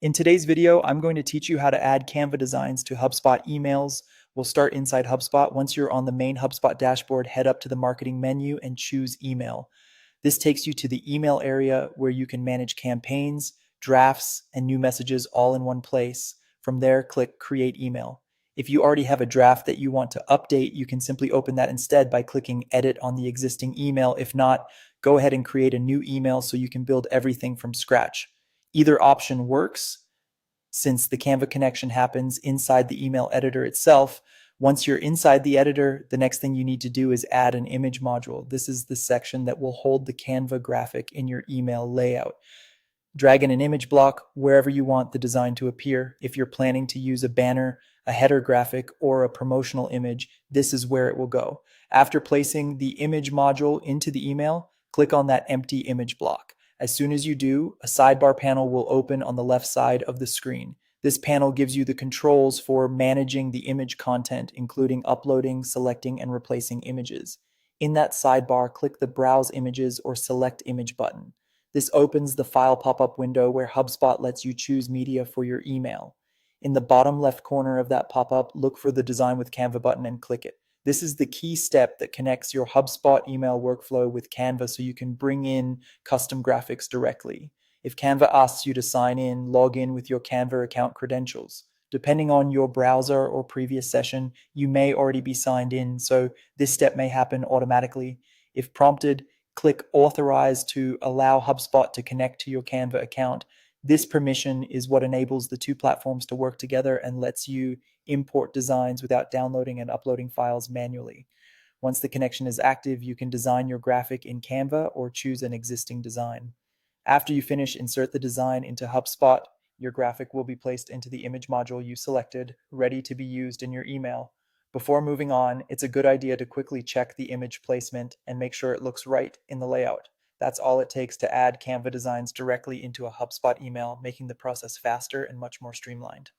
In today's video, I'm going to teach you how to add Canva designs to HubSpot emails. We'll start inside HubSpot. Once you're on the main HubSpot dashboard, head up to the marketing menu and choose email. This takes you to the email area where you can manage campaigns, drafts, and new messages all in one place. From there, click Create Email. If you already have a draft that you want to update, you can simply open that instead by clicking Edit on the existing email. If not, go ahead and create a new email so you can build everything from scratch. Either option works since the Canva connection happens inside the email editor itself. Once you're inside the editor, the next thing you need to do is add an image module. This is the section that will hold the Canva graphic in your email layout. Drag in an image block wherever you want the design to appear. If you're planning to use a banner, a header graphic, or a promotional image, this is where it will go. After placing the image module into the email, click on that empty image block. As soon as you do, a sidebar panel will open on the left side of the screen. This panel gives you the controls for managing the image content, including uploading, selecting, and replacing images. In that sidebar, click the Browse Images or Select Image button. This opens the file pop-up window where HubSpot lets you choose media for your email. In the bottom left corner of that pop-up, look for the Design with Canva button and click it. This is the key step that connects your HubSpot email workflow with Canva so you can bring in custom graphics directly. If Canva asks you to sign in, log in with your Canva account credentials. Depending on your browser or previous session, you may already be signed in, so this step may happen automatically. If prompted, click Authorize to allow HubSpot to connect to your Canva account. This permission is what enables the two platforms to work together and lets you import designs without downloading and uploading files manually. Once the connection is active, you can design your graphic in Canva or choose an existing design. After you finish, insert the design into HubSpot. Your graphic will be placed into the image module you selected, ready to be used in your email. Before moving on, it's a good idea to quickly check the image placement and make sure it looks right in the layout. That's all it takes to add Canva designs directly into a HubSpot email, making the process faster and much more streamlined.